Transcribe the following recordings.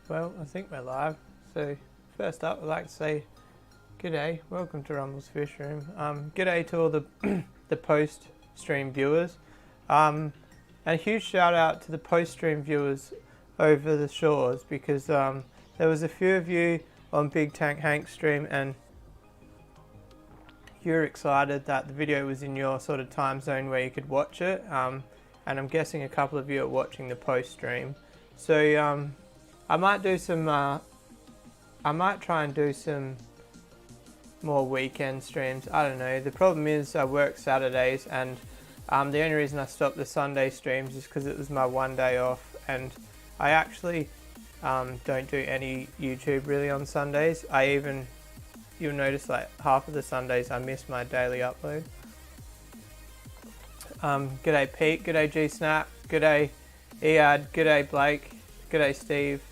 Well, I think we're live. So first up, I'd like to say g'day, welcome to Rumble's Fish Room. G'day to all the the post-stream viewers. And a huge shout out to the post-stream viewers over the shores because there was a few of you on Big Tank Hank's stream and you're excited that the video was in your sort of time zone where you could watch it. And I'm guessing a couple of you are watching the post-stream. So I might do some, I might try and do some more weekend streams. I don't know. The problem is I work Saturdays and the only reason I stopped the Sunday streams is because it was my one day off, and I actually don't do any YouTube really on Sundays. You'll notice like half of the Sundays I miss my daily upload. G'day Pete, g'day G-Snap, g'day Ead, g'day Blake, g'day Steve.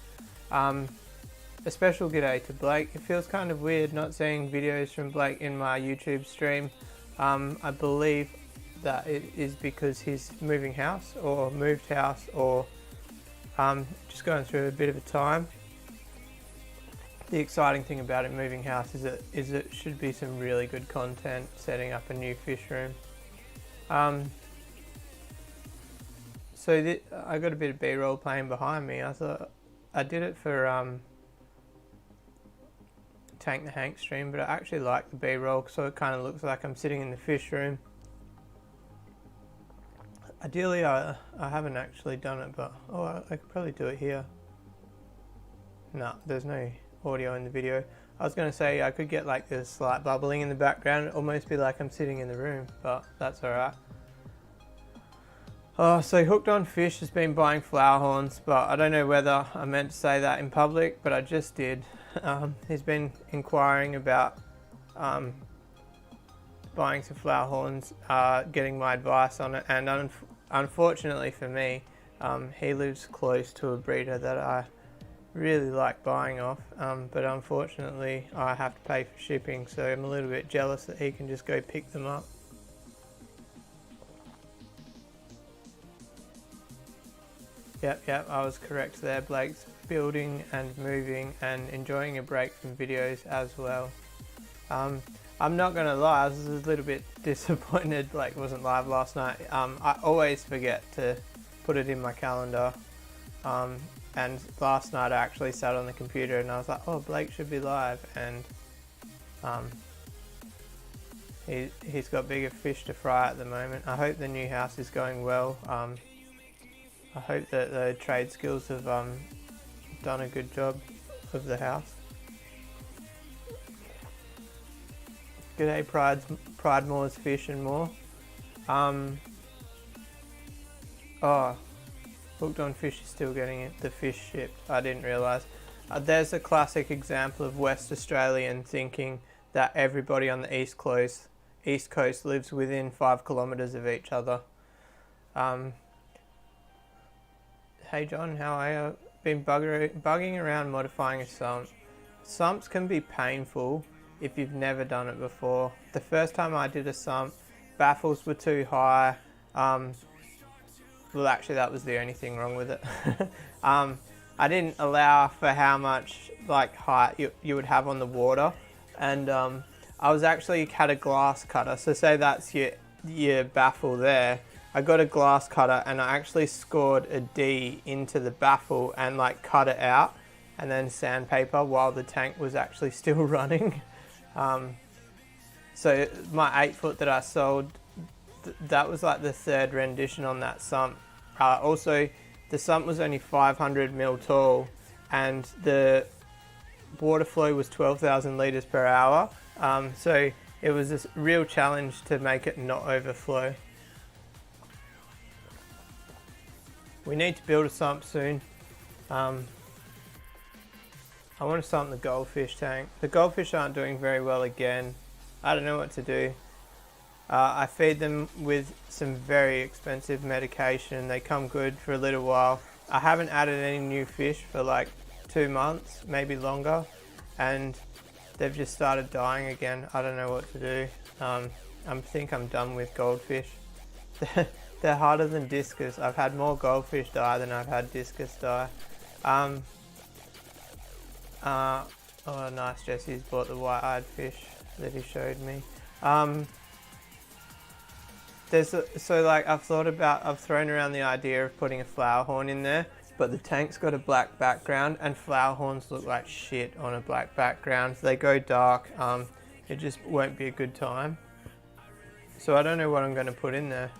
A special g'day to Blake. It feels kind of weird not seeing videos from Blake in my YouTube stream. I believe that it is because he's moving house or moved house or just going through a bit of a time. The exciting thing about it moving house is it should be some really good content setting up a new fish room. So I got a bit of B-roll playing behind me. I thought I did it for Tank the Hank stream, but I actually like the B-roll so it kind of looks like I'm sitting in the fish room. Ideally I haven't actually done it, but I could probably do it here. No, there's no audio in the video. I was going to say I could get like this slight bubbling in the background, almost be like I'm sitting in the room, but that's alright. So Hooked on Fish has been buying flower horns, but I don't know whether I meant to say that in public, but I just did. He's been inquiring about buying some flower horns, getting my advice on it, and unfortunately for me, he lives close to a breeder that I really like buying off, but unfortunately I have to pay for shipping, so I'm a little bit jealous that he can just go pick them up. Yep, I was correct there. Blake's building and moving and enjoying a break from videos as well. I'm not gonna lie, I was a little bit disappointed Blake wasn't live last night. I always forget to put it in my calendar. And last night I actually sat on the computer and I was like, oh, Blake should be live, and he's got bigger fish to fry at the moment. I hope the new house is going well. I hope that the trade skills have done a good job of the house. G'day Pridemore's Fish and More. Hooked on Fish is still getting the fish shipped. I didn't realise. There's a classic example of West Australian thinking that everybody on the East Coast lives within 5 kilometres of each other. Hey John, how are you? Been bugging around modifying a sump. Sumps can be painful if you've never done it before. The first time I did a sump, baffles were too high. Well, actually that was the only thing wrong with it. I didn't allow for how much like height you would have on the water, and I was actually had a glass cutter. So say that's your baffle there. I got a glass cutter and I actually scored a D into the baffle and like cut it out, and then sandpaper while the tank was actually still running. So my 8-foot that I sold, that was like the 3rd rendition on that sump. Also, the sump was only 500 mil tall and the water flow was 12,000 litres per hour. So it was a real challenge to make it not overflow. We need to build a sump soon. I want to sump the goldfish tank. The goldfish aren't doing very well again. I don't know what to do. I feed them with some very expensive medication. They come good for a little while. I haven't added any new fish for like 2 months, maybe longer, and they've just started dying again. I don't know what to do. I think I'm done with goldfish. They're harder than discus. I've had more goldfish die than I've had discus die. Oh nice, Jesse's bought the white-eyed fish that he showed me. So like I've thrown around the idea of putting a flower horn in there, but the tank's got a black background and flower horns look like shit on a black background. So they go dark, it just won't be a good time. So I don't know what I'm going to put in there.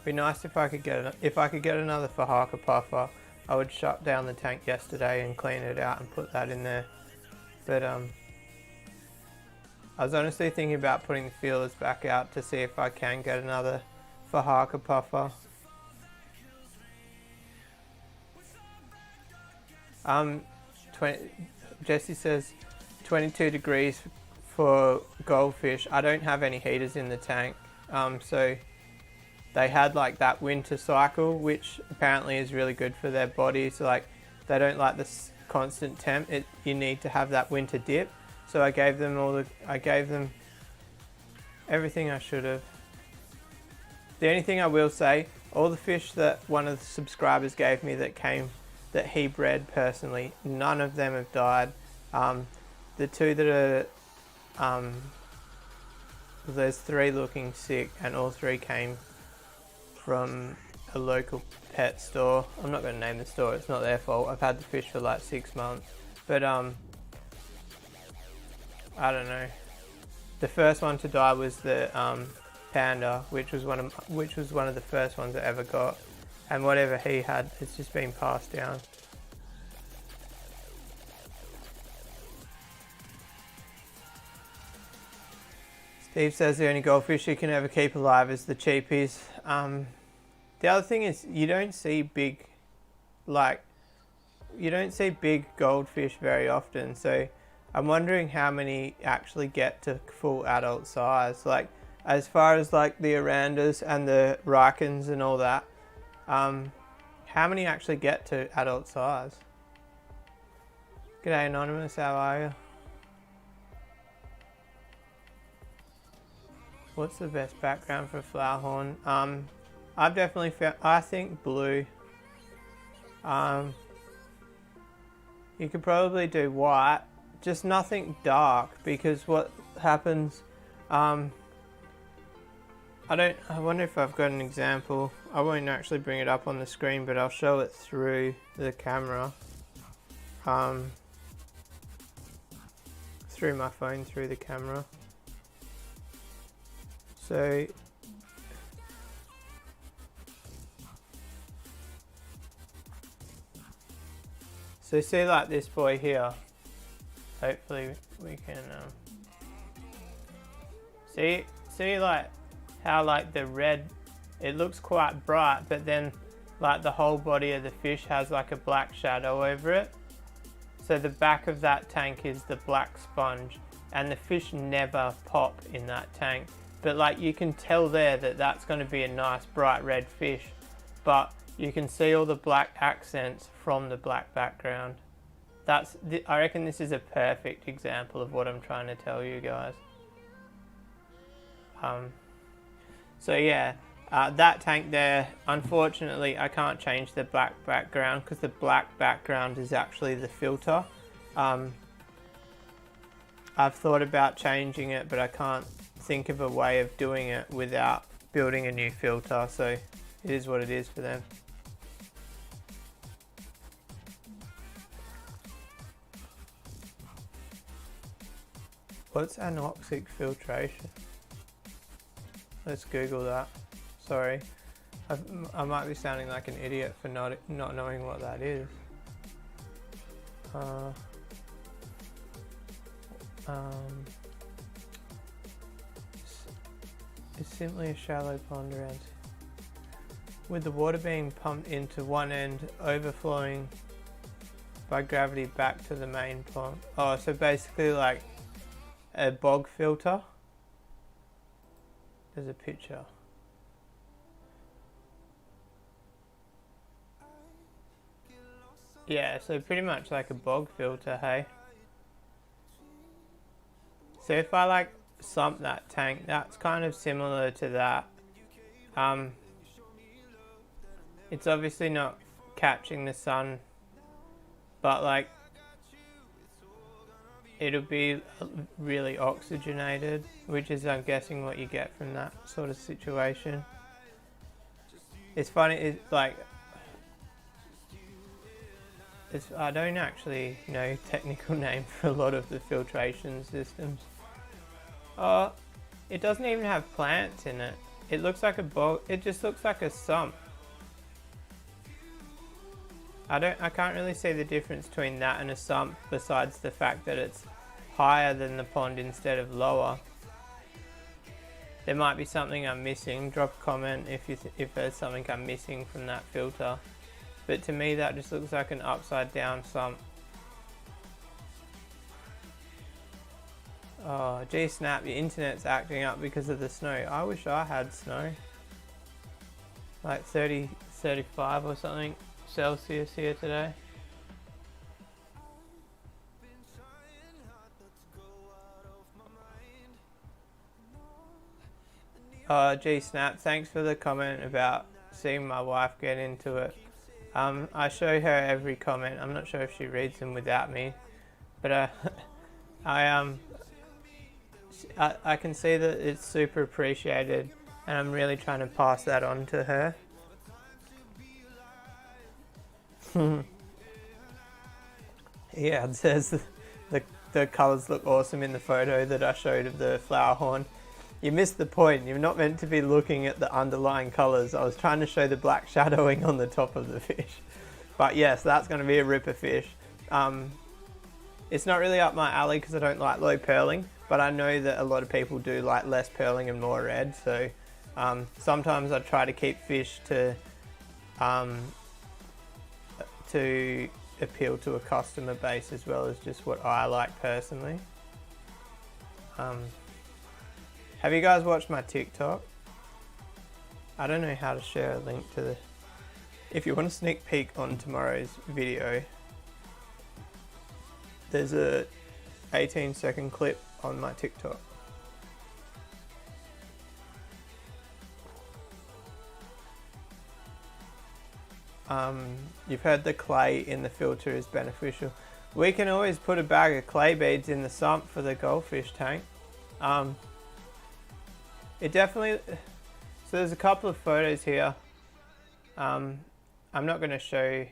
Be nice if I could get another Fahaka puffer. I would shut down the tank yesterday and clean it out and put that in there. But I was honestly thinking about putting the feelers back out to see if I can get another Fahaka puffer. Jesse says 22 degrees for goldfish. I don't have any heaters in the tank, so they had like that winter cycle, which apparently is really good for their bodies. Like they don't like this constant temp. You need to have that winter dip. So I gave them everything I should have. The only thing I will say, all the fish that one of the subscribers gave me that he bred personally, none of them have died. The two that are, there's 3 looking sick, and all 3 came from a local pet store. I'm not going to name the store, it's not their fault. I've had the fish for like 6 months. But I don't know. The first one to die was the panda, which was one of the first ones I ever got. And whatever he had, it's just been passed down. Steve says the only goldfish you can ever keep alive is the cheapies. The other thing is you don't see big goldfish very often. So I'm wondering how many actually get to full adult size. Like as far as like the Arandas and the Rikens and all that, how many actually get to adult size? G'day Anonymous, how are you? What's the best background for a flower horn? I've definitely found, I think blue. You could probably do white, just nothing dark, because what happens, I wonder if I've got an example. I won't actually bring it up on the screen, but I'll show it through the camera. Through my phone, through the camera. So see like this boy here. Hopefully we can see like how like the red, it looks quite bright, but then like the whole body of the fish has like a black shadow over it. So the back of that tank is the black sponge, and the fish never pop in that tank. But like you can tell there that that's going to be a nice bright red fish, but you can see all the black accents from the black background. I reckon this is a perfect example of what I'm trying to tell you guys. So yeah, that tank there, unfortunately I can't change the black background because the black background is actually the filter. I've thought about changing it, but I can't think of a way of doing it without building a new filter, so it is what it is for them. What's anoxic filtration? Let's Google that. Sorry, I might be sounding like an idiot for not knowing what that is. It's simply a shallow pond around, with the water being pumped into one end, overflowing by gravity back to the main pond. Oh, so basically like a bog filter. There's a picture. Yeah, so pretty much like a bog filter, hey? So if I like sump that tank, that's kind of similar to that. It's obviously not catching the sun, but like it'll be really oxygenated, which is, I'm guessing, what you get from that sort of situation. It's funny, it's like, I don't actually know technical name for a lot of the filtration systems. Oh, it doesn't even have plants in it. It looks like a bog. It just looks like a sump. I can't really see the difference between that and a sump, besides the fact that it's higher than the pond instead of lower. There might be something I'm missing. Drop a comment if there's something I'm missing from that filter. But to me, that just looks like an upside down sump. Oh, gee snap, your internet's acting up because of the snow. I wish I had snow. Like 30, 35 or something Celsius here today. Oh, gee snap, thanks for the comment about seeing my wife get into it. I show her every comment. I'm not sure if she reads them without me, but I can see that it's super appreciated, and I'm really trying to pass that on to her. Yeah, it says the colours look awesome in the photo that I showed of the flower horn. You missed the point. You're not meant to be looking at the underlying colours. I was trying to show the black shadowing on the top of the fish. But yes, that's going to be a ripper fish. It's not really up my alley because I don't like low purling, but I know that a lot of people do like less purling and more red. So sometimes I try to keep fish to appeal to a customer base as well as just what I like personally. Have you guys watched my TikTok? I don't know how to share a link to the... If you want a sneak peek on tomorrow's video, there's a 18-second clip on my TikTok. You've heard the clay in the filter is beneficial. We can always put a bag of clay beads in the sump for the goldfish tank. It definitely... So there's a couple of photos here. I'm not going to show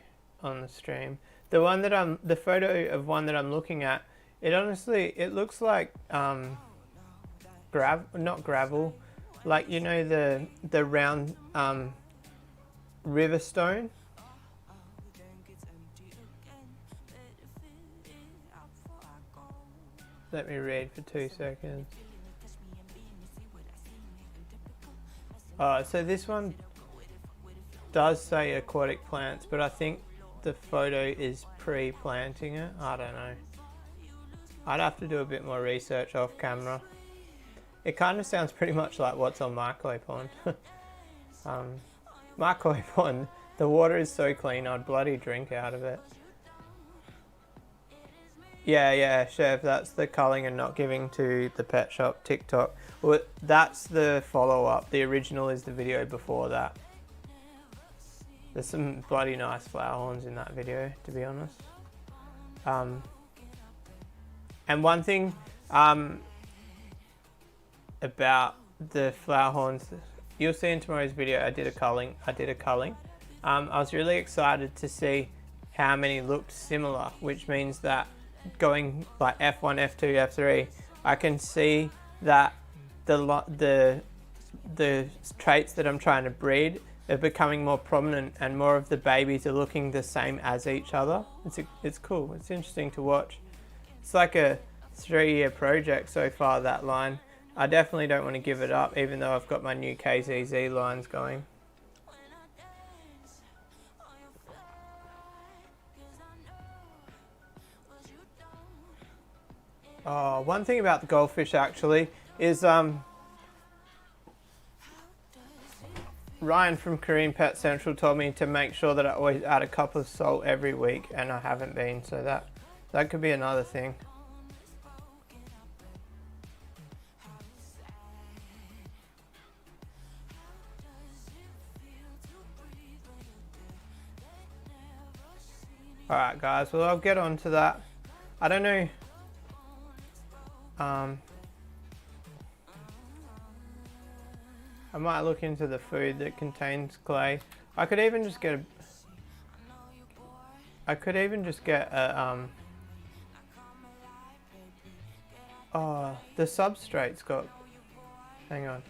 on the stream. The photo of one that I'm looking at, it looks like not gravel, like, you know, the round river stone. Let me read for 2 seconds. So this one does say aquatic plants, but I think the photo is pre-planting it. I don't know. I'd have to do a bit more research off camera. It kind of sounds pretty much like what's on my koi pond. My koi pond, the water is so clean I'd bloody drink out of it. Yeah, Chef, that's the culling and not giving to the pet shop TikTok. Well, that's the follow-up. The original is the video before that. There's some bloody nice flower horns in that video, to be honest. And one thing about the flower horns, you'll see in tomorrow's video, I did a culling. I was really excited to see how many looked similar, which means that going like F1, F2, F3, I can see that the traits that I'm trying to breed are becoming more prominent, and more of the babies are looking the same as each other. It's cool. It's interesting to watch. It's like a 3-year project so far, that line. I definitely don't want to give it up, even though I've got my new KZZ lines going. Oh, one thing about the goldfish actually is Ryan from Korean Pet Central told me to make sure that I always add a cup of salt every week, and I haven't been, so that could be another thing. Alright guys, well I'll get on to that. I don't know I might look into the food that contains clay. I could even just get a oh, the substrate's got, hang on.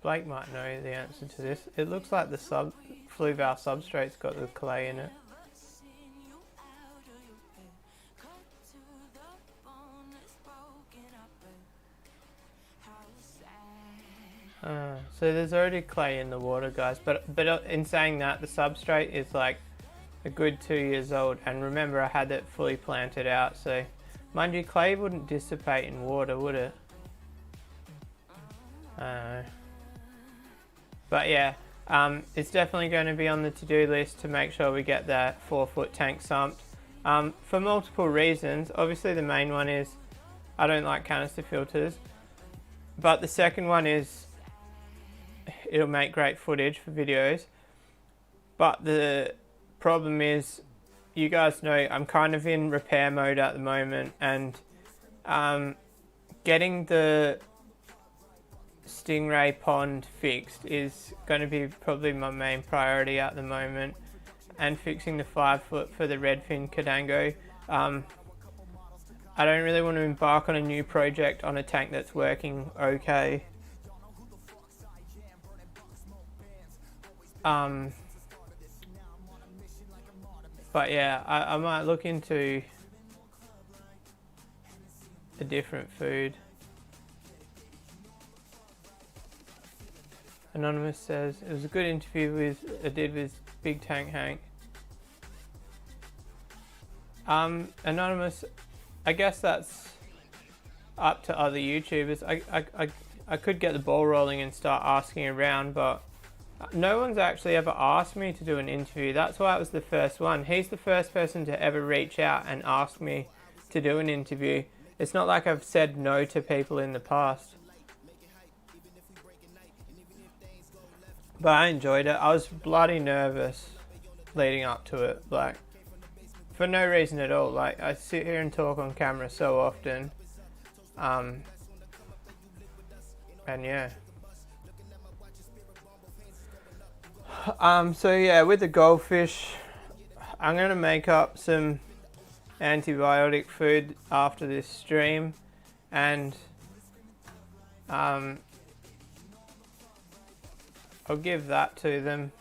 Blake might know the answer to this. It looks like the flue valve substrate's got the clay in it. So there's already clay in the water, guys, but in saying that, the substrate is like a good 2 years old, and remember I had it fully planted out, so mind you, clay wouldn't dissipate in water, would it? But yeah, it's definitely going to be on the to-do list to make sure we get that 4-foot tank sumped, for multiple reasons. Obviously the main one is I don't like canister filters, but the second one is it'll make great footage for videos. But the problem is, you guys know I'm kind of in repair mode at the moment, and getting the stingray pond fixed is going to be probably my main priority at the moment, and fixing the 5-foot for the redfin cadango. I don't really want to embark on a new project on a tank that's working okay. But yeah, I might look into a different food. Anonymous says, it was a good interview I did with Big Tank Hank. Anonymous, I guess that's up to other YouTubers. I could get the ball rolling and start asking around, but no one's actually ever asked me to do an interview. That's why it was the first one. He's the first person to ever reach out and ask me to do an interview. It's not like I've said no to people in the past. But I enjoyed it. I was bloody nervous leading up to it, like, for no reason at all. Like, I sit here and talk on camera so often, and yeah. So yeah, with the goldfish, I'm gonna make up some antibiotic food after this stream, and I'll give that to them.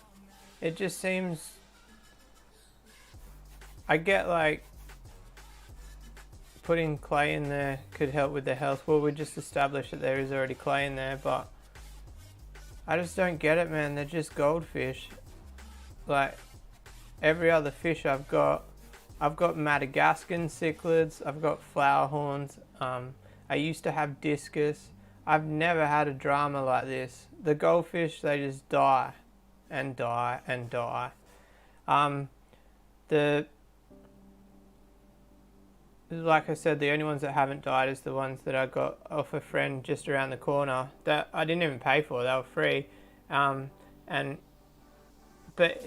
It just seems, I get like putting clay in there could help with their health. Well, we just established that there is already clay in there, but I just don't get it, man. They're just goldfish. Like every other fish I've got Madagascan cichlids, I've got flower horns, I used to have discus. I've never had a drama like this. The goldfish, they just die and die and die. Like I said, the only ones that haven't died is the ones that I got off a friend just around the corner that I didn't even pay for. They were free. But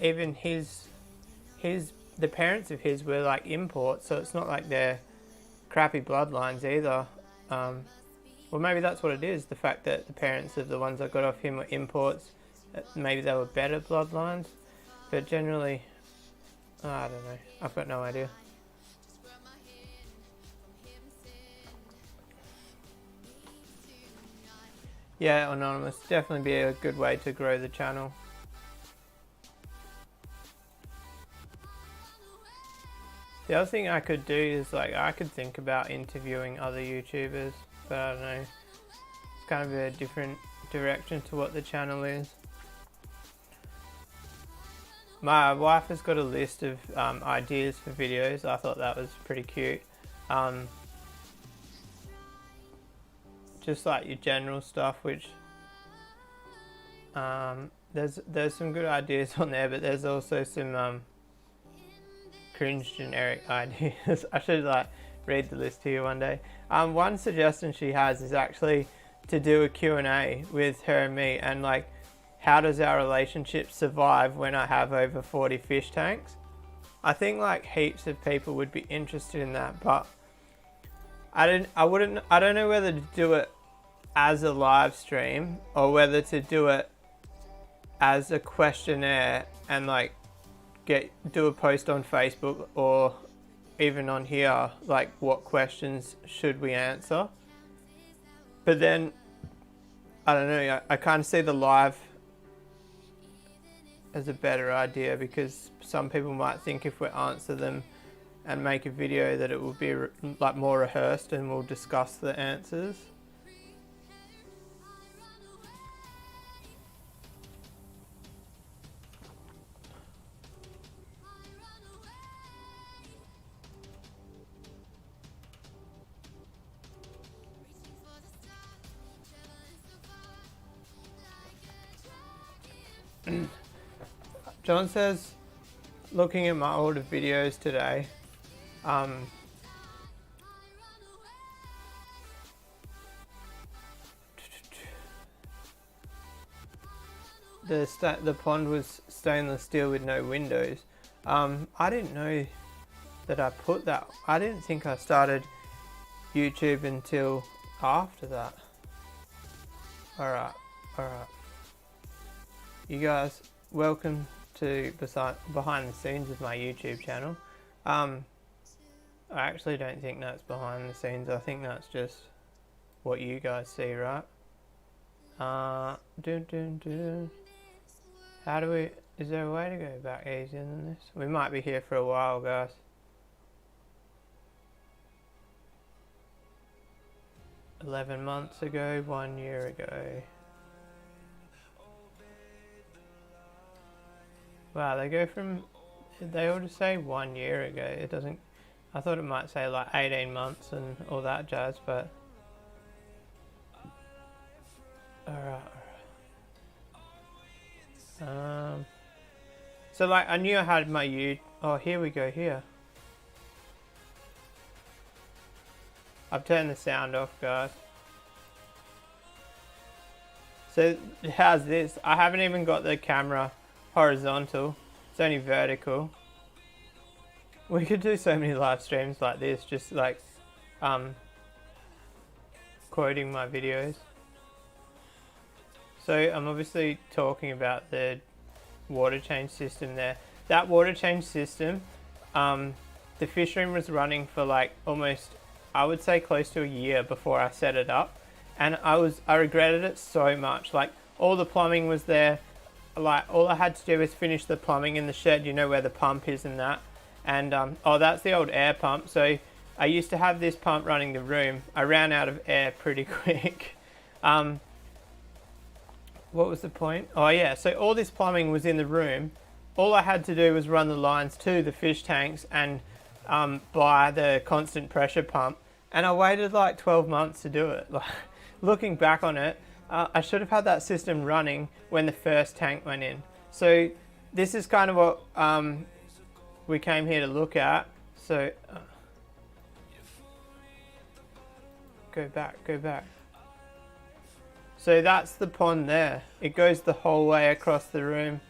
even the parents of his were like imports, so it's not like they're crappy bloodlines either. Well, maybe that's what it is, the fact that the parents of the ones I got off him were imports. Maybe they were better bloodlines, but generally, I don't know. I've got no idea. Yeah, Anonymous, definitely be a good way to grow the channel. The other thing I could do is, like, I could think about interviewing other YouTubers, but I don't know. It's kind of a different direction to what the channel is. My wife has got a list of ideas for videos. I thought that was pretty cute. Just like your general stuff, which there's some good ideas on there, but there's also some cringe generic ideas. I should like read the list to you one day. One suggestion she has is actually to do a Q&A with her and me, and like, how does our relationship survive when I have over 40 fish tanks? I think like heaps of people would be interested in that, but I don't know whether to do it as a live stream or whether to do it as a questionnaire and like do a post on Facebook or even on here, like what questions should we answer. But then I don't know, I kind of see the live as a better idea, because some people might think if we answer them and make a video that it will be like more rehearsed and we'll discuss the answers. John says, looking at my older videos today, the pond was stainless steel with no windows. I didn't know that I put that. I didn't think I started YouTube until after that. Alright. You guys, welcome to behind the scenes of my YouTube channel. I actually don't think that's behind the scenes. I think that's just what you guys see, right? How do we... Is there a way to go back easier than this? We might be here for a while, guys. $11 months ago, 1 year ago. Wow, they go from... They ought to say 1 year ago. It doesn't... I thought it might say like 18 months and all that jazz, but... Alright. So like, I knew I had my Oh, here we go, here. I've turned the sound off, guys. So, how's this? I haven't even got the camera horizontal. It's only vertical. We could do so many live streams like this, just like quoting my videos. So I'm obviously talking about the water change system there. That water change system, the fish room was running for like almost, I would say close to a year before I set it up, and I regretted it so much. Like, all the plumbing was there. Like, all I had to do was finish the plumbing in the shed, you know, where the pump is and that. And oh, that's the old air pump. So I used to have this pump running the room. I ran out of air pretty quick. What was the point? Oh yeah, so all this plumbing was in the room. All I had to do was run the lines to the fish tanks and buy the constant pressure pump. And I waited like 12 months to do it. Like, looking back on it, I should have had that system running when the first tank went in. So this is kind of what we came here to look at. So go back. So that's the pond there. It goes the whole way across the room.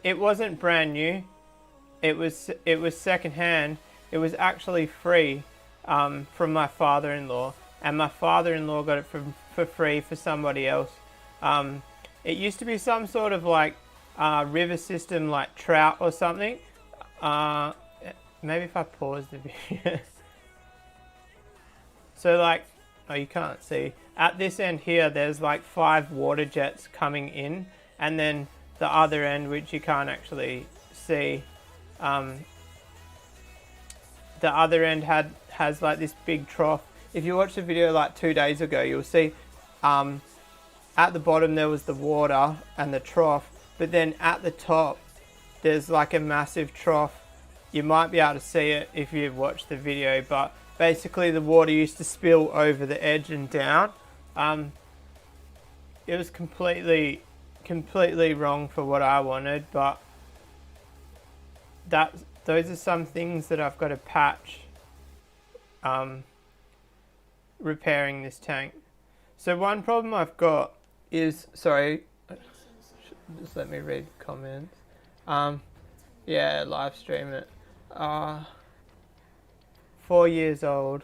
It wasn't brand new. It was secondhand. It was actually free from my father-in-law, and my father-in-law got it for free for somebody else. It used to be some sort of like river system, like trout or something. Maybe if I pause the video. So like, oh, you can't see. At this end here, there's like 5 water jets coming in, and then the other end, which you can't actually see, the other end has like this big trough. If you watch the video like 2 days ago, you'll see at the bottom there was the water and the trough, but then at the top there's like a massive trough. You might be able to see it if you've watched the video, but basically the water used to spill over the edge and down. It was completely wrong for what I wanted, but those are some things that I've got to patch repairing this tank. So one problem I've got is, sorry, just let me read comments. Yeah, live stream it. 4 years old.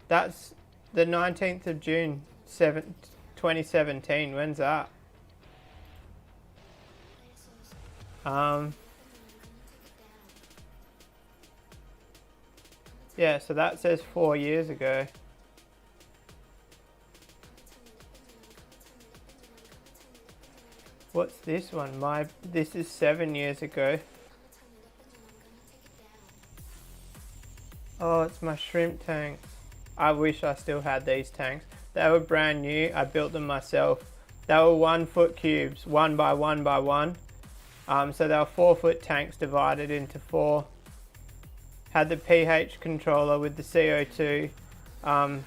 That's the 19th of June, 2017. When's that? Yeah, so that says 4 years ago. What's this one? This is 7 years ago. Oh, it's my shrimp tanks. I wish I still had these tanks. They were brand new. I built them myself. They were 1 foot cubes, 1 by 1 by 1. So they were 4 foot tanks divided into 4. Had the pH controller with the CO2. I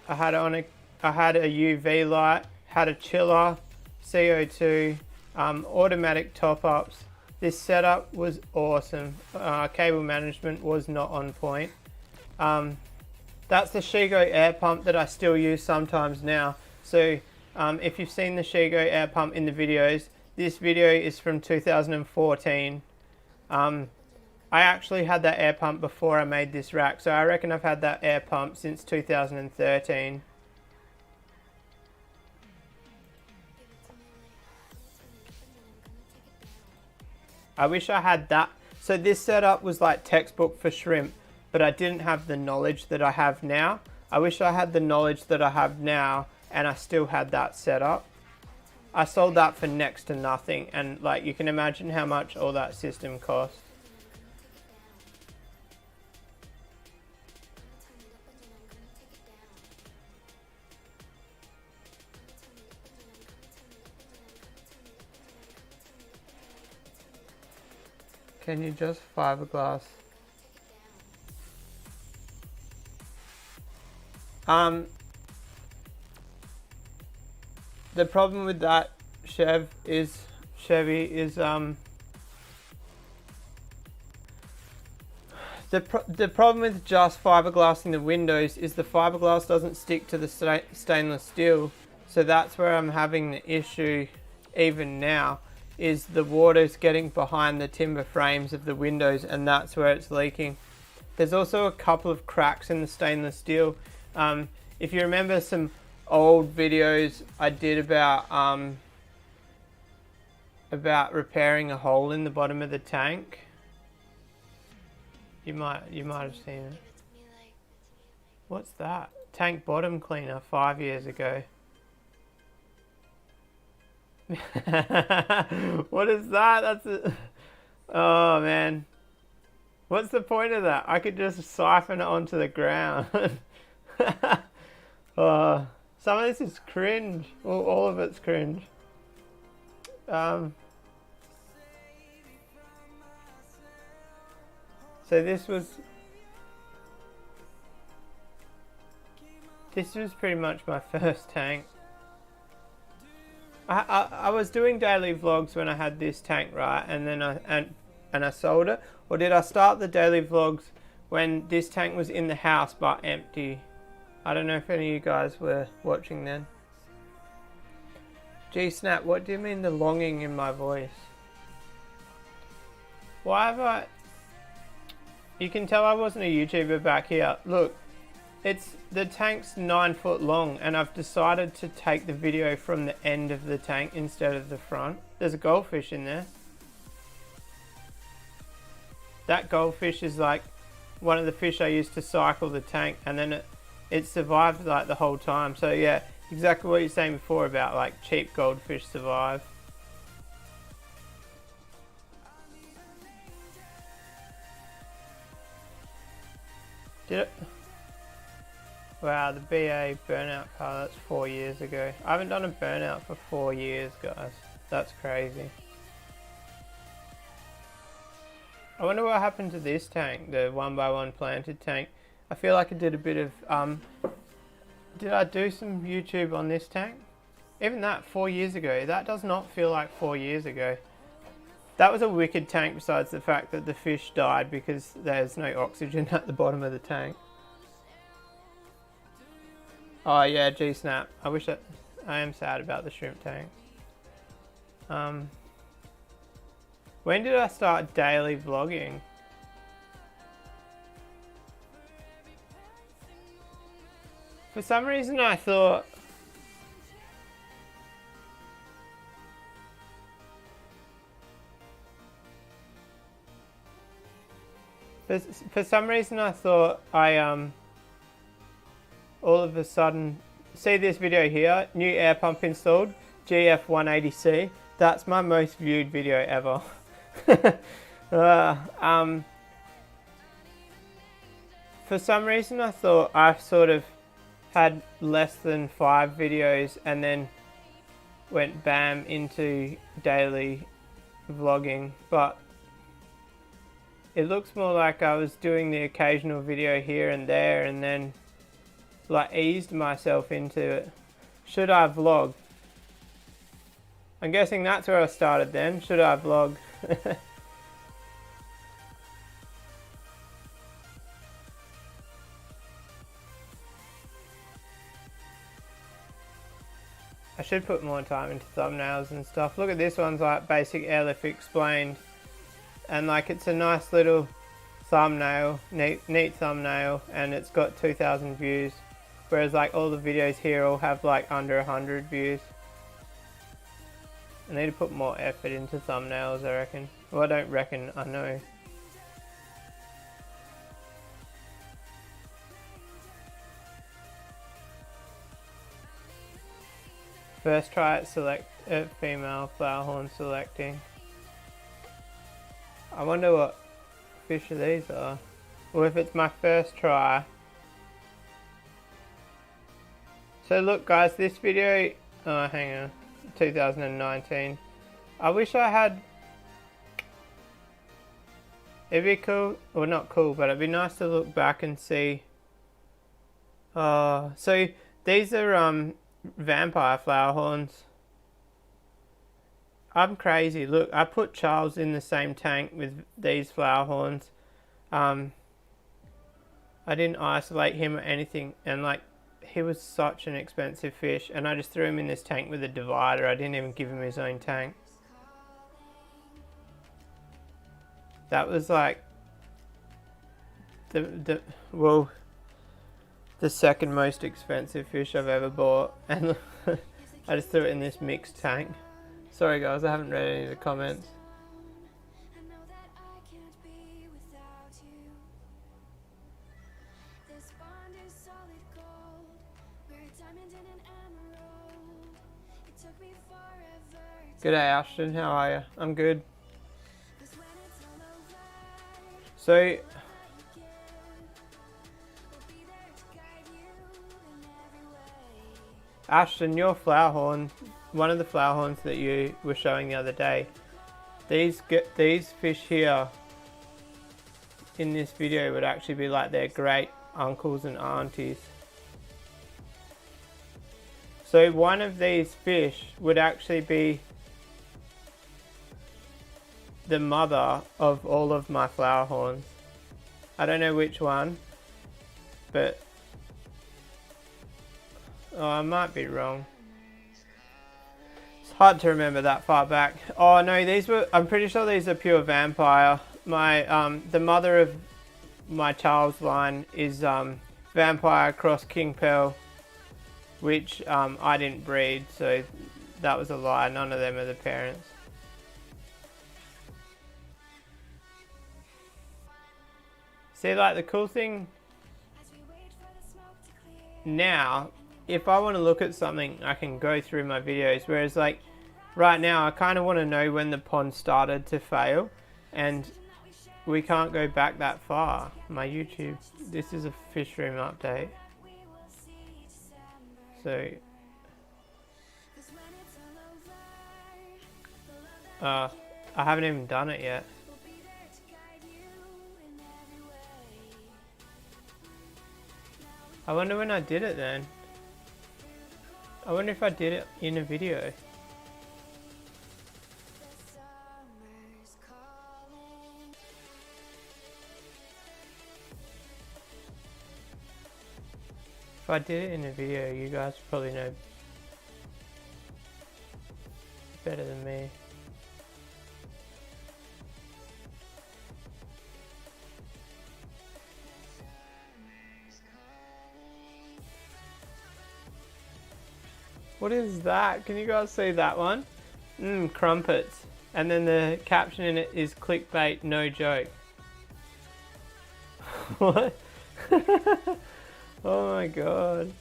had a UV light. Had a chiller, CO2, automatic top-ups. This setup was awesome. Cable management was not on point. That's the Shigo air pump that I still use sometimes now. So if you've seen the Shigo air pump in the videos, this video is from 2014. I actually had that air pump before I made this rack, so I reckon I've had that air pump since 2013. I wish I had that. So this setup was like textbook for shrimp, but I didn't have the knowledge that I have now. I wish I had the knowledge that I have now and I still had that setup. I sold that for next to nothing, and like you can imagine how much all that system cost. Can you just fiberglass? The problem with that Chevy is the problem with just fiberglassing the windows is the fiberglass doesn't stick to the stainless steel. So that's where I'm having the issue even now, is the water's getting behind the timber frames of the windows, and that's where it's leaking. There's also a couple of cracks in the stainless steel. If you remember some old videos I did about repairing a hole in the bottom of the tank, you might have seen it. What's that? Tank bottom cleaner 5 years ago. What is that? Oh man, what's the point of that? I could just siphon it onto the ground. Oh, some of this is cringe. Well, all of it's cringe. So this was pretty much my first tank. I was doing daily vlogs when I had this tank, right, and then I sold it. Or did I start the daily vlogs when this tank was in the house but empty? I don't know if any of you guys were watching then. Gee snap, what do you mean the longing in my voice? Why have I... You can tell I wasn't a YouTuber back here. Look, the tank's 9 foot long, and I've decided to take the video from the end of the tank instead of the front. There's a goldfish in there. That goldfish is like one of the fish I used to cycle the tank, and then it survived like the whole time. So yeah, exactly what you're saying before about like cheap goldfish survive. Did it? Wow, the BA burnout car, that's 4 years ago. I haven't done a burnout for 4 years, guys. That's crazy. I wonder what happened to this tank, the 1x1 planted tank. I feel like I did a bit of, did I do some YouTube on this tank? Even that, 4 years ago, that does not feel like 4 years ago. That was a wicked tank, besides the fact that the fish died because there's no oxygen at the bottom of the tank. Oh yeah, G-snap. I am sad about the shrimp tank. When did I start daily vlogging? For some reason I thought For some reason I thought I all of a sudden, see this video here, new air pump installed, GF180C, that's my most viewed video ever. For some reason I thought I sort of had less than 5 videos and then went bam into daily vlogging, but it looks more like I was doing the occasional video here and there and then like eased myself into it. Should I vlog? I'm guessing that's where I started then. Should I vlog? I should put more time into thumbnails and stuff. Look at this one's like basic airlift explained. And like it's a nice little thumbnail, neat thumbnail, and it's got 2,000 views. Whereas like all the videos here all have like under 100 views. I need to put more effort into thumbnails, I reckon. Well, I don't reckon, I know. First try at female flower horn selecting. I wonder what fish of these are. Well, if it's my first try. So look guys, this video, oh hang on, 2019. I wish I had, it'd be cool, or not cool, but it'd be nice to look back and see. So these are vampire flower horns. I'm crazy. Look, I put Charles in the same tank with these flower horns. I didn't isolate him or anything, and like he was such an expensive fish, and I just threw him in this tank with a divider. I didn't even give him his own tank. That was like the second most expensive fish I've ever bought, and I just threw it in this mixed tank. Sorry guys, I haven't read any of the comments. G'day Ashton, how are you? I'm good. So Ashton, your flower horn, one of the flower horns that you were showing the other day, these fish here in this video would actually be like their great uncles and aunties. So one of these fish would actually be the mother of all of my flower horns. I don't know which one, but oh, I might be wrong. It's hard to remember that far back. Oh no, these were, I'm pretty sure these are pure vampire. My the mother of my Charles line is vampire cross king pearl, which I didn't breed, so that was a lie. None of them are the parents. See, like the cool thing now, if I want to look at something, I can go through my videos, whereas like right now I kind of want to know when the pond started to fail, and we can't go back that far. My YouTube, this is a fish room update. So I haven't even done it yet. I wonder when I did it then. I wonder if I did it in a video. If I did it in a video, you guys probably know better than me. What is that? Can you guys see that one? Crumpets. And then the caption in it is clickbait, no joke. What? Oh my god.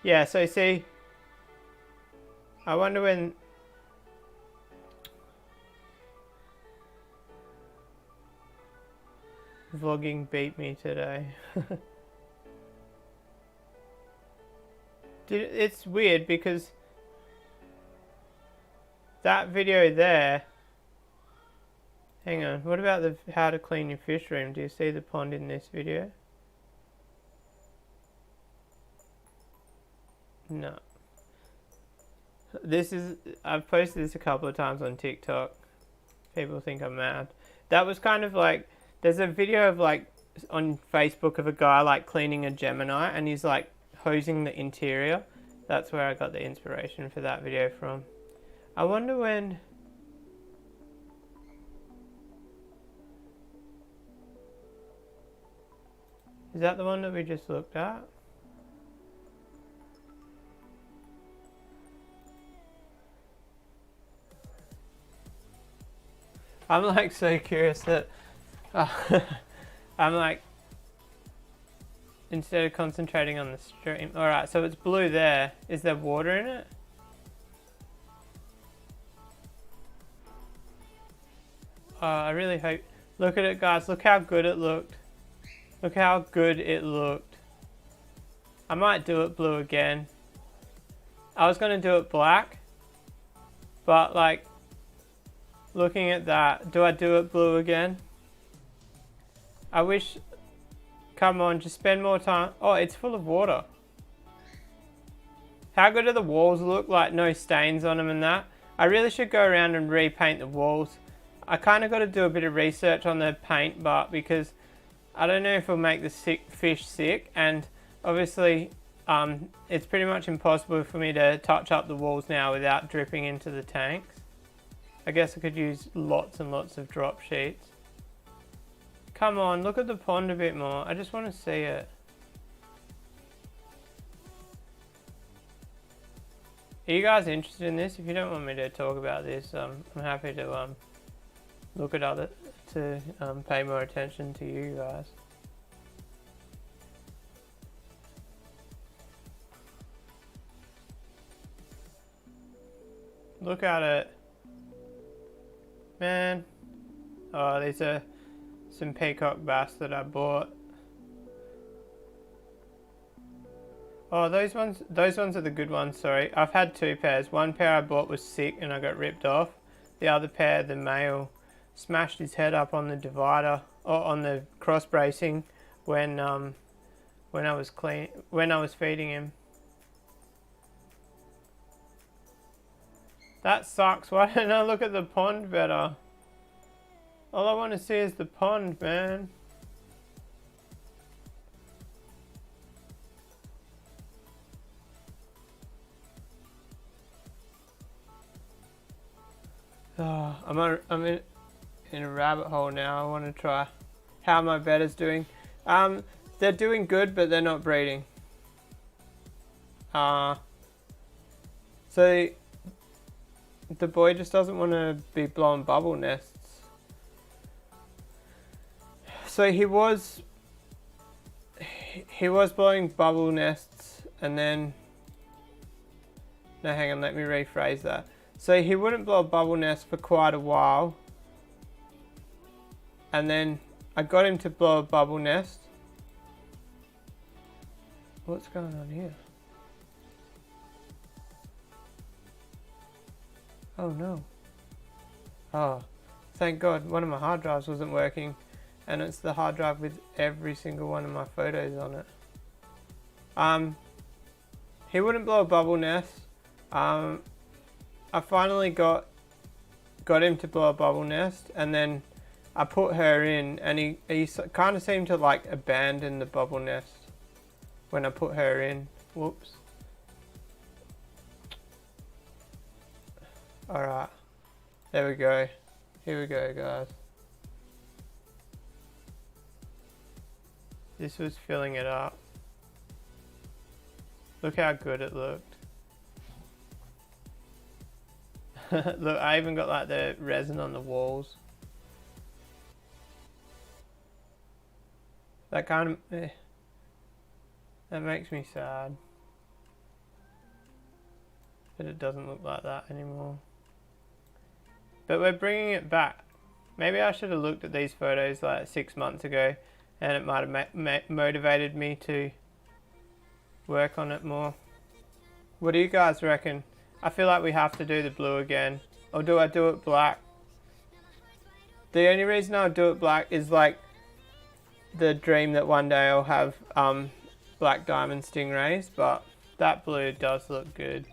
Yeah, so see, I wonder when... Vlogging beat me today. Dude, it's weird because that video there... Hang on, what about the how to clean your fish room? Do you see the pond in this video? No. This is... I've posted this a couple of times on TikTok. People think I'm mad. That was kind of like... There's a video of like on Facebook of a guy like cleaning a Gemini and he's like hosing the interior. That's where I got the inspiration for that video from. I wonder when... Is that the one that we just looked at? I'm like so curious that I'm like, instead of concentrating on the stream. Alright, so it's blue there. Is there water in it? I really hope... Look at it, guys. Look how good it looked. Look how good it looked. I might do it blue again. I was going to do it black. But like, looking at that, do I do it blue again? I wish... Come on, just spend more time. Oh, it's full of water. How good do the walls look? Like no stains on them and that. I really should go around and repaint the walls. I kind of got to do a bit of research on the paint, but because I don't know if it'll make the fish sick, and obviously it's pretty much impossible for me to touch up the walls now without dripping into the tanks. I guess I could use lots and lots of drop sheets. Come on, look at the pond a bit more. I just want to see it. Are you guys interested in this? If you don't want me to talk about this, I'm happy to look at other to pay more attention to you guys. Look at it, man. Oh, these are some peacock bass that I bought. Oh, those ones are the good ones, sorry. I've had two pairs. One pair I bought was sick and I got ripped off. The other pair, the male, smashed his head up on the divider, or on the cross bracing when I was feeding him. That sucks. Why don't I look at the pond better? All I want to see is the pond, man. Oh, I'm in a rabbit hole now. I want to try how my better's doing. They're doing good, but they're not breeding. So the boy just doesn't want to be blowing bubble nests. So he was blowing bubble nests, and then... No, hang on, let me rephrase that. So he wouldn't blow a bubble nest for quite a while. And then I got him to blow a bubble nest. What's going on here? Oh no. Oh, thank God, one of my hard drives wasn't working. And it's the hard drive with every single one of my photos on it. He wouldn't blow a bubble nest. I finally got him to blow a bubble nest, and then I put her in, and he kind of seemed to like abandon the bubble nest when I put her in. Whoops. Alright. There we go. Here we go, guys. This was filling it up. Look how good it looked. Look, I even got like the resin on the walls. That kind of... that makes me sad. But it doesn't look like that anymore. But we're bringing it back. Maybe I should have looked at these photos like 6 months ago, and it might have motivated me to work on it more. What do you guys reckon? I feel like we have to do the blue again. Or do I do it black? The only reason I'll do it black is like the dream that one day I'll have black diamond stingrays, but that blue does look good.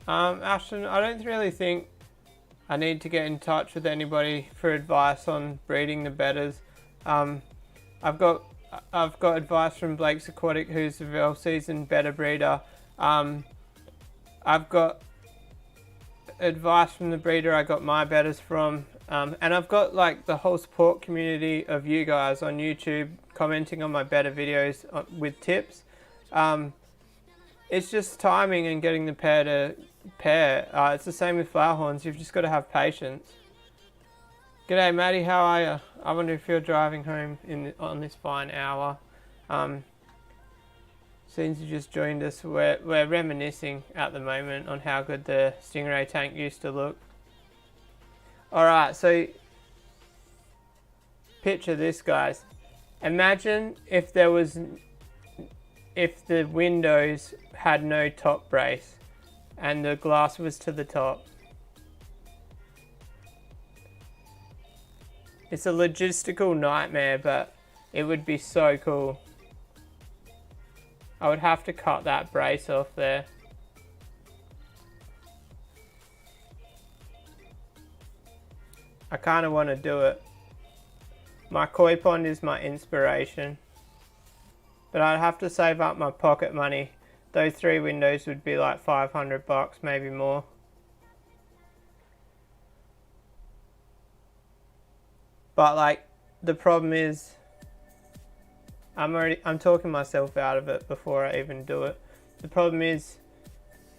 Ashton, I don't really think I need to get in touch with anybody for advice on breeding the betters. I've got advice from Blake's Aquatic, who's a well-seasoned better breeder. I've got advice from the breeder I got my betters from, and I've got like the whole support community of you guys on YouTube commenting on my better videos with tips. It's just timing and getting the pair to pair. It's the same with flower horns. You've just got to have patience. G'day Maddie, how are you? I wonder if you're driving home on this fine hour. Since you just joined us, we're reminiscing at the moment on how good the stingray tank used to look. Alright, so picture this, guys. Imagine if the windows had no top brace and the glass was to the top. It's a logistical nightmare, but it would be so cool. I would have to cut that brace off there. I kind of want to do it. My koi pond is my inspiration. But I'd have to save up my pocket money. Those 3 windows would be like 500 bucks, maybe more. But like, the problem is, I'm talking myself out of it before I even do it. The problem is,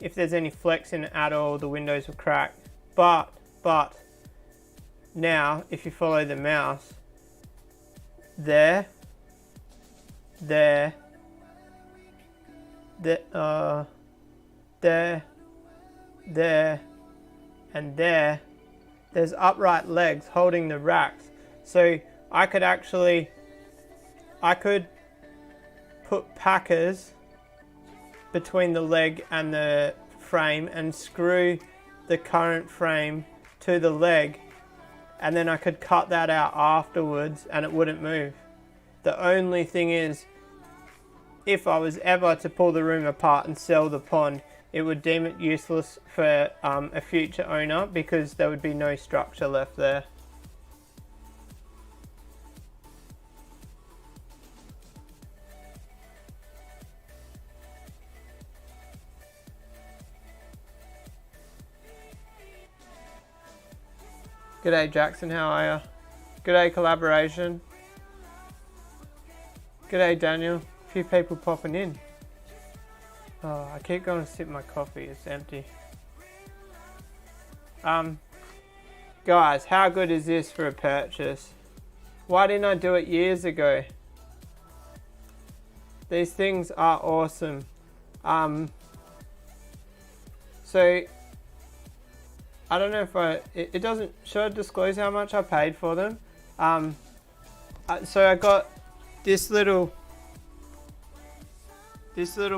if there's any flex in it at all, the windows will crack. But, now, if you follow the mouse, there, and there, there's upright legs holding the racks. So I could put packers between the leg and the frame and screw the current frame to the leg, and then I could cut that out afterwards and it wouldn't move. The only thing is, if I was ever to pull the room apart and sell the pond, it would deem it useless for a future owner because there would be no structure left there. G'day Jackson, how are ya? G'day Collaboration. G'day Daniel. A few people popping in. Oh, I keep going to sip my coffee, it's empty. Guys, how good is this for a purchase? Why didn't I do it years ago? These things are awesome. So I don't know if it doesn't, should I disclose how much I paid for them? So I got this little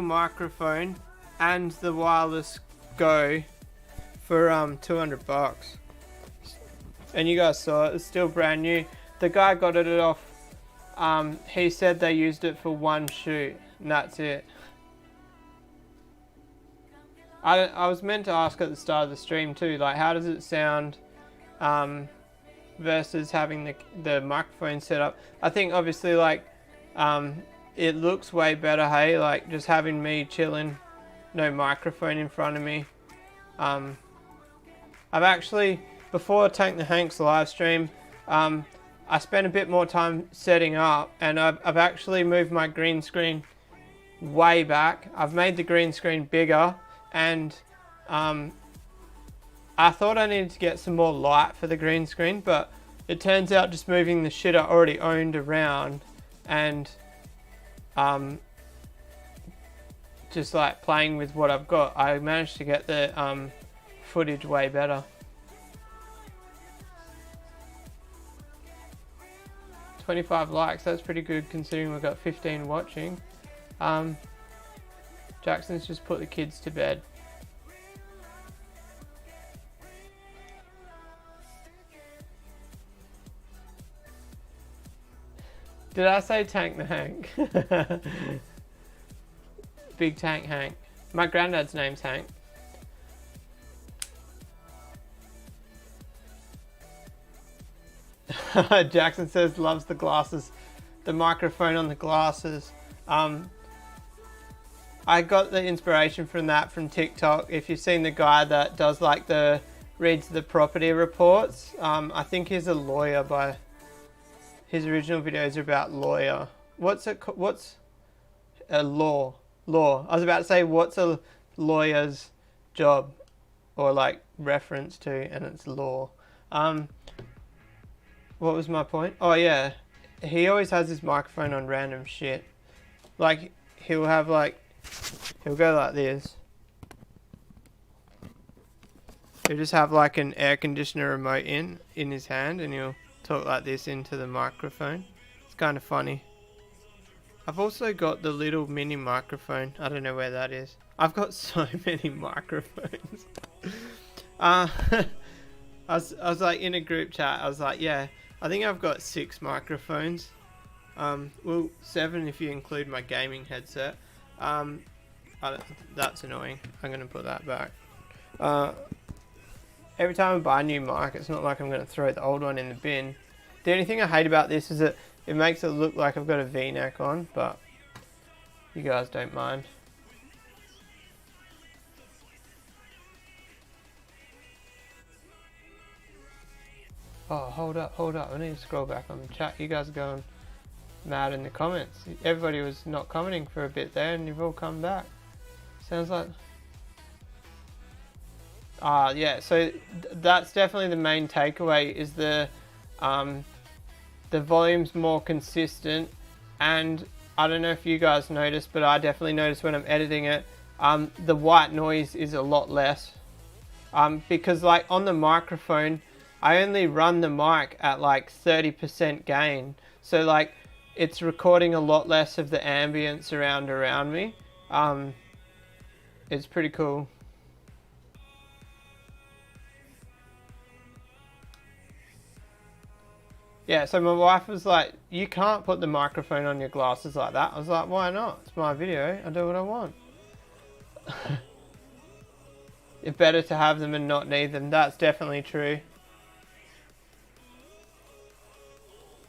microphone and the wireless Go for 200 bucks. And you guys saw it, it's still brand new. The guy got it off, he said they used it for one shoot and that's it. I was meant to ask at the start of the stream too, like how does it sound versus having the microphone set up. I think obviously like it looks way better, hey, like just having me chilling no microphone in front of me. I've actually, before Tank the Hank's live stream, I spent a bit more time setting up, and I've actually moved my green screen way back. I've made the green screen bigger, and I thought I needed to get some more light for the green screen, but it turns out just moving the shit I already owned around and just like playing with what I've got, I managed to get the footage way better. 25 likes, that's pretty good considering we've got 15 watching. Jackson's just put the kids to bed. Did I say Tank the Hank? Big Tank Hank. My granddad's name's Hank. Jackson says loves the glasses, the microphone on the glasses. I got the inspiration from that from TikTok. If you've seen the guy that does like reads the property reports, I think he's a lawyer. By his original videos are about lawyer. What's a law? I was about to say what's a lawyer's job, or like reference to, and it's law. What was my point? Oh yeah, he always has his microphone on random shit. Like he'll go like this. He'll just have like an air conditioner remote in his hand, and he'll talk like this into the microphone. It's kind of funny. I've also got the little mini microphone. I don't know where that is. I've got so many microphones. I was like in a group chat. I was like, yeah, I think I've got 6 microphones. Well, 7 if you include my gaming headset. That's annoying. I'm gonna put that back. Every time I buy a new mic, it's not like I'm gonna throw the old one in the bin. The only thing I hate about this is that it makes it look like I've got a V-neck on, but you guys don't mind. Oh, hold up. I need to scroll back on the chat. You guys are going mad in the comments. Everybody was not commenting for a bit there, and you've all come back. Sounds like... yeah, so that's definitely the main takeaway, is the volume's more consistent, and I don't know if you guys noticed, but I definitely noticed when I'm editing it, the white noise is a lot less, because like on the microphone, I only run the mic at like 30% gain, so like it's recording a lot less of the ambience around me. It's pretty cool. Yeah, so my wife was like, you can't put the microphone on your glasses like that. I was like, why not? It's my video. I do what I want. It's better to have them and not need them. That's definitely true.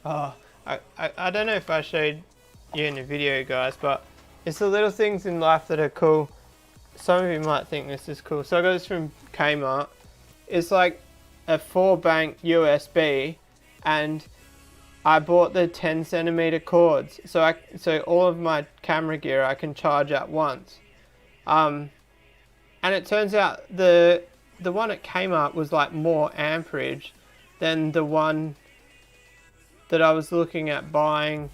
Oh, I don't know if I showed you in the video, guys, but it's the little things in life that are cool. Some of you might think this is cool. So I got this from Kmart. It's like a 4-bank USB, and I bought the 10cm cords, so all of my camera gear I can charge at once. And it turns out the one at Kmart was like more amperage than the one that I was looking at buying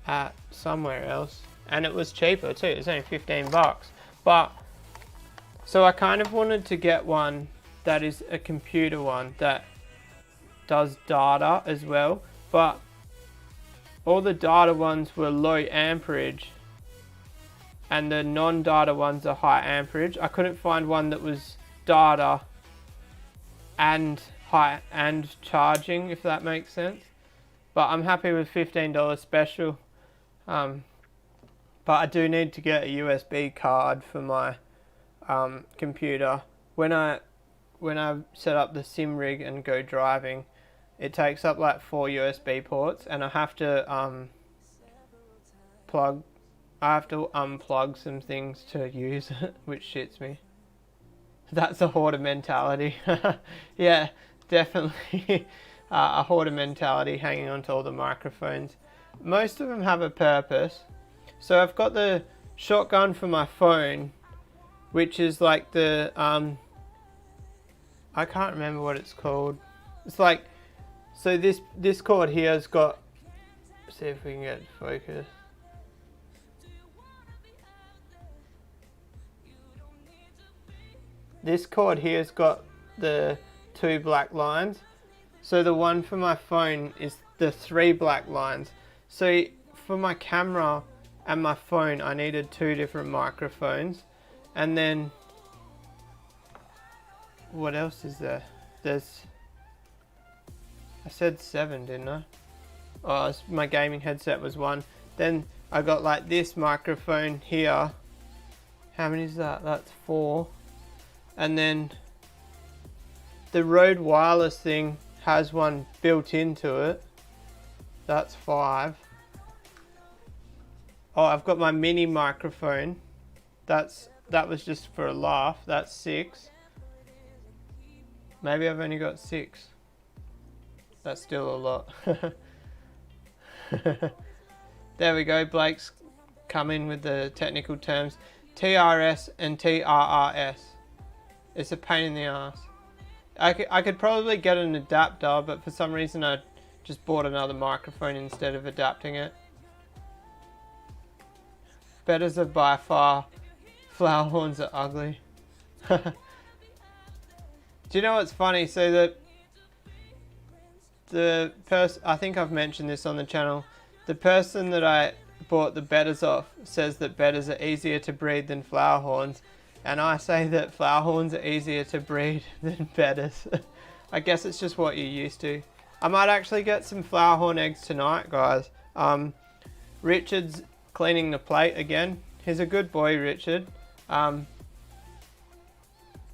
at somewhere else, and it was cheaper too. It was only 15 bucks. But so I kind of wanted to get one that is a computer one that does data as well, but all the data ones were low amperage and the non-data ones are high amperage. I couldn't find one that was data and high and charging, if that makes sense. But I'm happy with $15 special. But I do need to get a USB card for my computer. When I set up the sim rig and go driving, it takes up like 4 USB ports, and I have to plug I have to unplug some things to use it, which shits me. That's a hoarder mentality. Yeah, definitely a hoarder mentality, hanging on to all the microphones. Most of them have a purpose. So I've got the shotgun for my phone, which is like the, I can't remember what it's called. It's like, so this cord here has got, see if we can get focus. This cord here has got the 2 black lines. So the one for my phone is the 3 black lines. So for my camera and my phone, I needed 2 different microphones. And then, what else is there? There's, I said 7, didn't I? Oh, my gaming headset was 1. Then I got like this microphone here. How many is that? That's 4. And then the Rode wireless thing has one built into it. That's 5. Oh, I've got my mini microphone. That was just for a laugh. That's 6. Maybe I've only got 6. That's still a lot. There we go. Blake's come in with the technical terms. TRS and TRRS. It's a pain in the ass. I could probably get an adapter, but for some reason I just bought another microphone instead of adapting it. Bettas are by far, flower horns are ugly. Do you know what's funny? So the person, I think I've mentioned this on the channel, the person that I bought the bettas off says that bettas are easier to breed than flower horns. And I say that flower horns are easier to breed than bettas. I guess it's just what you're used to. I might actually get some flower horn eggs tonight, guys. Richard's cleaning the plate again. He's a good boy, Richard.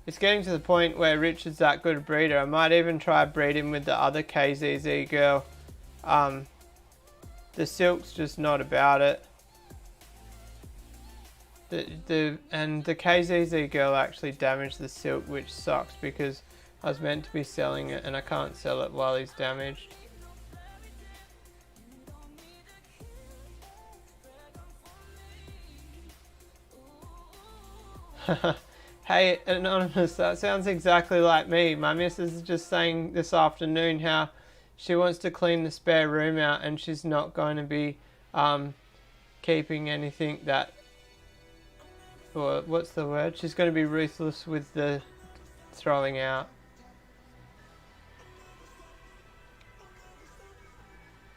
It's getting to the point where Richard's that good a breeder. I might even try breeding with the other KZZ girl. The silk's just not about it. And the KZZ girl actually damaged the silk, which sucks because I was meant to be selling it and I can't sell it while he's damaged. Hey Anonymous, that sounds exactly like me. My missus is just saying this afternoon how she wants to clean the spare room out and she's not going to be keeping anything that, or what's the word? She's going to be ruthless with the throwing out.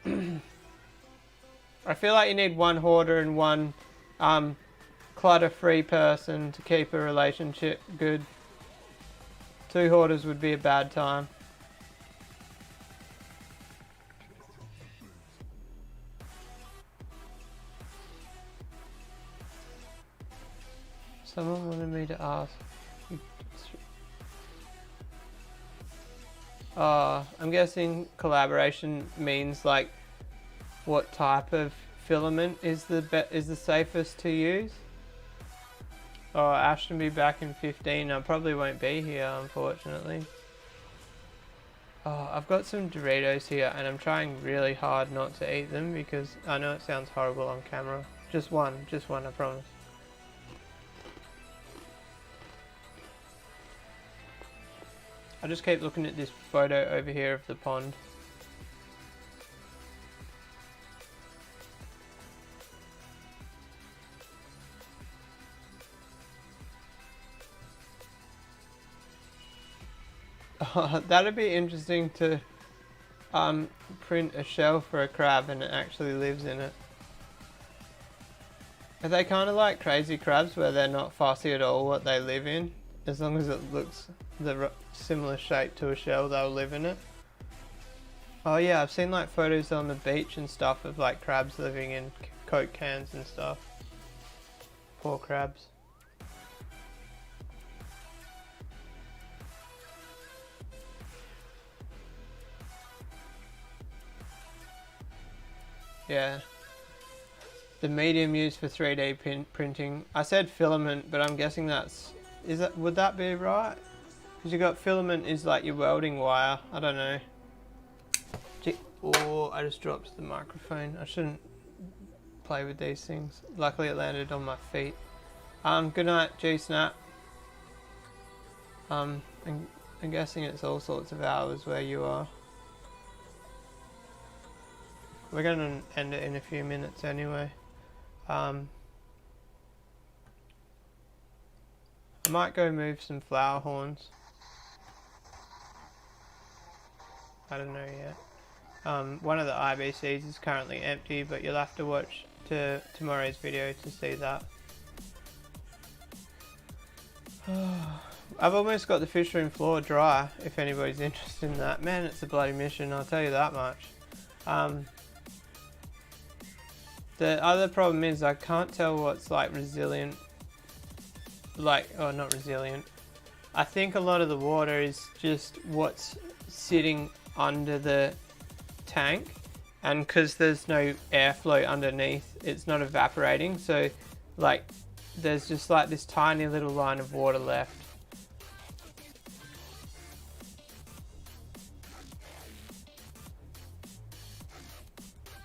I feel like you need one hoarder and one clutter-free person to keep a relationship good. 2 hoarders would be a bad time. Someone wanted me to ask. I'm guessing collaboration means like what type of filament is the safest to use. Oh, Ashton be back in 15. I probably won't be here, unfortunately. Oh, I've got some Doritos here and I'm trying really hard not to eat them because I know it sounds horrible on camera. Just one, I promise. I just keep looking at this photo over here of the pond. That'd be interesting to print a shell for a crab and it actually lives in it. Are they kind of like crazy crabs where they're not fussy at all what they live in? As long as it looks the similar shape to a shell, they'll live in it. Oh yeah, I've seen like photos on the beach and stuff of like crabs living in Coke cans and stuff. Poor crabs. Yeah. The medium used for 3D printing. I said filament, but I'm guessing that's... would that be right? Because you got filament is like your welding wire. I don't know. Oh, I just dropped the microphone. I shouldn't play with these things. Luckily it landed on my feet. Good night, G-Snap. I'm guessing it's all sorts of hours where you are. We're going to end it in a few minutes anyway. I might go move some flower horns. I don't know yet. One of the IBCs is currently empty, but you'll have to watch to tomorrow's video to see that. I've almost got the fish room floor dry, if anybody's interested in that. Man, it's a bloody mission, I'll tell you that much. The other problem is I can't tell what's like resilient, not resilient. I think a lot of the water is just what's sitting under the tank, and because there's no airflow underneath, it's not evaporating, so like there's just like this tiny little line of water left.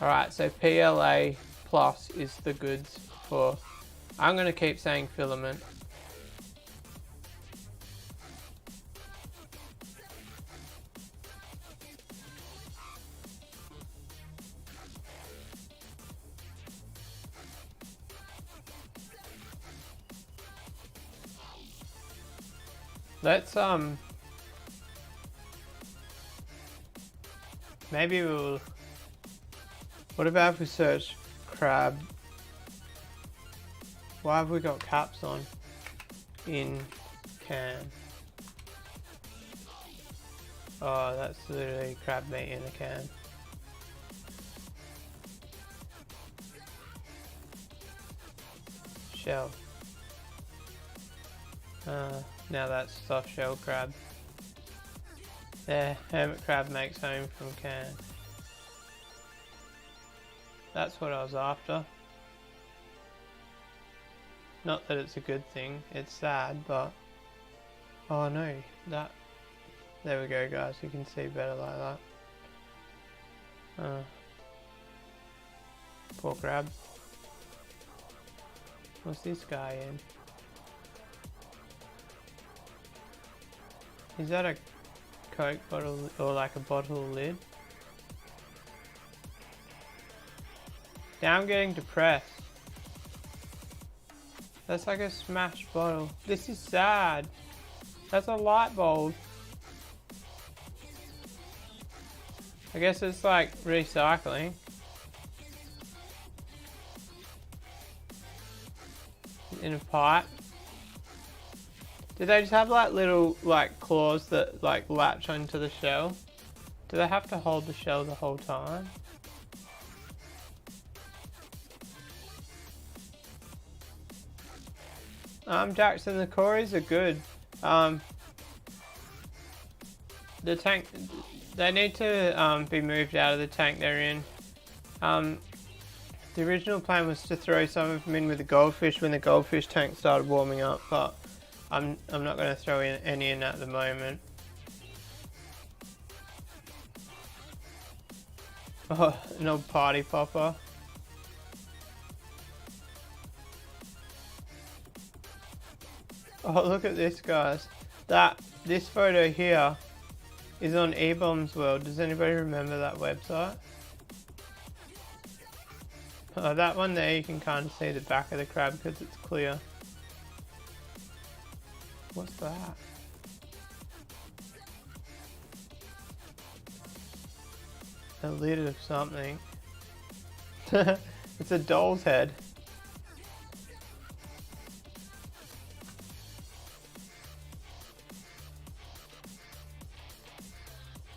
Alright, so PLA plus is the goods for... I'm going to keep saying filament. Let's maybe we'll... What about if we search crab? Why have we got caps on? In can. Oh, that's literally crab meat in a can. Shell. Now that's soft shell crab. There, hermit crab makes home from can. That's what I was after. Not that it's a good thing, it's sad, but... Oh no, that... There we go guys, you can see better like that. Poor crab. What's this guy in? Is that a Coke bottle or like a bottle lid? Now I'm getting depressed. That's like a smashed bottle. This is sad. That's a light bulb. I guess it's like recycling. In a pipe. Do they just have like little like claws that like latch onto the shell? Do they have to hold the shell the whole time? Jackson, the Corys are good. The tank, they need to be moved out of the tank they're in. The original plan was to throw some of them in with the goldfish when the goldfish tank started warming up, but I'm not going to throw any in at the moment. Oh, an old party popper. Oh, look at this, guys. This photo here is on eBombs World. Does anybody remember that website? Oh, that one there, you can kind of see the back of the crab because it's clear. What's that? A lid of something. It's a doll's head.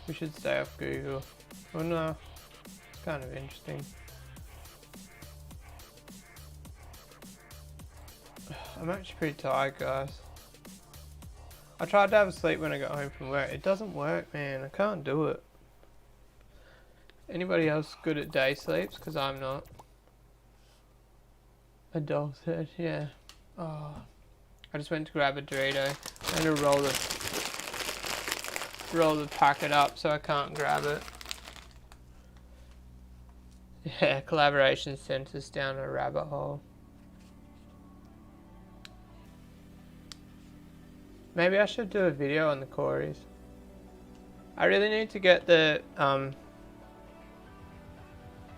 We should stay off Google. Oh no, it's kind of interesting. I'm actually pretty tired, guys. I tried to have a sleep when I got home from work. It doesn't work, man. I can't do it. Anybody else good at day sleeps? Because I'm not. A dog's head, yeah. Oh, I just went to grab a Dorito. I'm gonna roll the packet up so I can't grab it. Yeah, collaboration sent us down a rabbit hole. Maybe I should do a video on the Corys. I really need to get the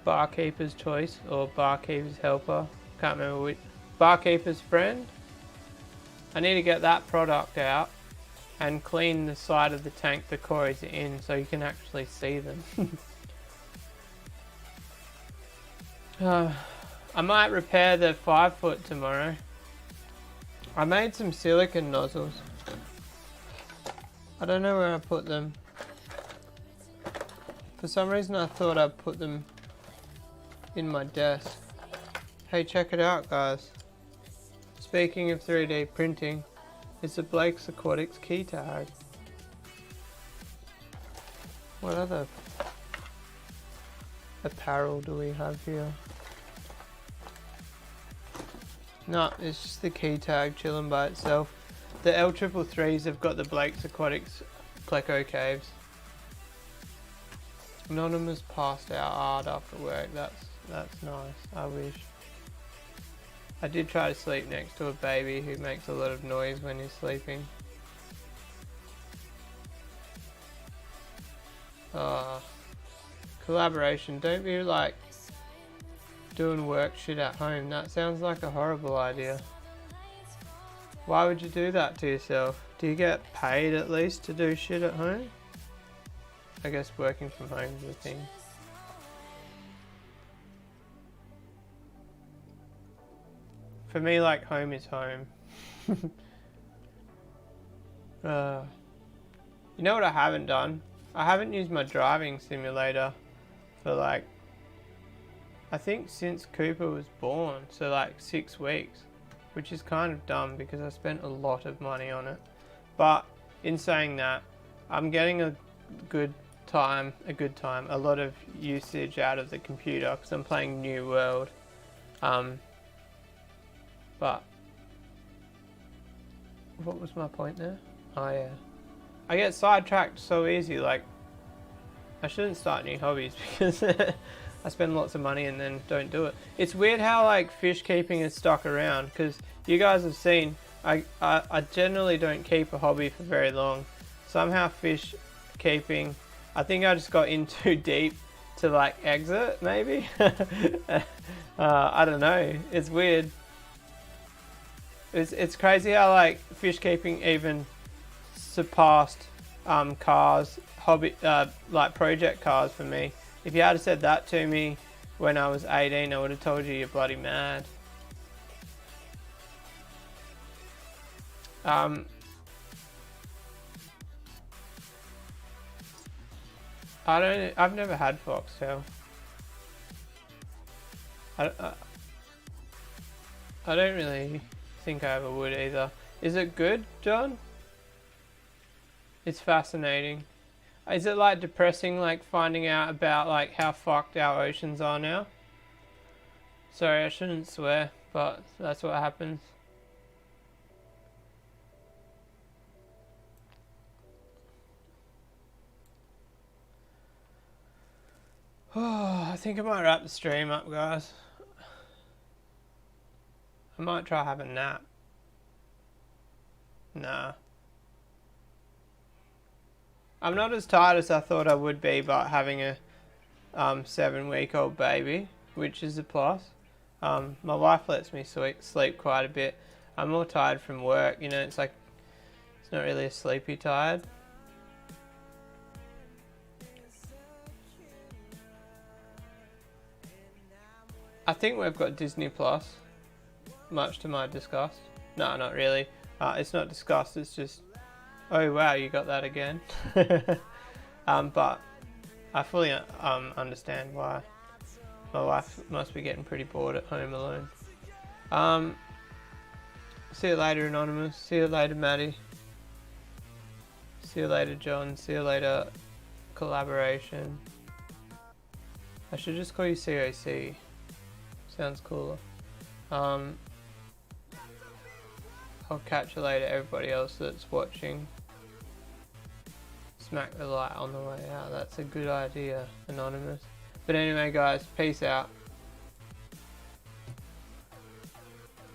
Barkeeper's Choice or Barkeeper's Helper. Can't remember which. Barkeeper's Friend. I need to get that product out and clean the side of the tank the Corys are in so you can actually see them. I might repair the 5-foot tomorrow. I made some silicone nozzles. I don't know where I put them. For some reason I thought I'd put them in my desk. Hey, check it out, guys. Speaking of 3D printing, it's a Blake's Aquatics key tag. What other apparel do we have here? No, it's just the key tag chilling by itself. The L333s have got the Blake's Aquatics Klecko Caves. Anonymous passed out hard after work. That's nice. I wish. I did try to sleep next to a baby who makes a lot of noise when he's sleeping. Collaboration. Don't be like doing work shit at home. That sounds like a horrible idea. Why would you do that to yourself? Do you get paid at least to do shit at home? I guess working from home is a thing. For me, like, home is home. You know what I haven't done? I haven't used my driving simulator for like, I think since Cooper was born, so like 6 weeks, which is kind of dumb because I spent a lot of money on it. But in saying that, I'm getting a lot of usage out of the computer because I'm playing New World. But what was my point there? Oh yeah, I get sidetracked so easy. Like, I shouldn't start new hobbies because I spend lots of money and then don't do it. It's weird how like fish keeping is stuck around because you guys have seen I generally don't keep a hobby for very long. Somehow fish keeping, I think I just got in too deep to like exit maybe. I don't know, it's weird. It's crazy how like fish keeping even surpassed cars, hobby, like project cars for me. If you had said that to me when I was 18, I would have told you you're bloody mad. I've never had foxtail. I don't really think I ever would either. Is it good, John? It's fascinating. Is it like depressing, like finding out about like how fucked our oceans are now? Sorry, I shouldn't swear, but that's what happens. Oh, I think I might wrap the stream up, guys. I might try have a nap. Nah. I'm not as tired as I thought I would be, but having a 7-week-old baby, which is a plus. My wife lets me sleep quite a bit. I'm more tired from work, you know, it's like, it's not really a sleepy tired. I think we've got Disney Plus, much to my disgust. No, not really. It's not disgust, it's just, oh wow, you got that again. But I fully understand why. My wife must be getting pretty bored at home alone. See you later, Anonymous. See you later, Maddie. See you later, John. See you later, Collaboration. I should just call you COC. Sounds cooler. I'll catch you later, everybody else that's watching. Smack the light on the way out. That's a good idea, Anonymous. But anyway, guys, peace out.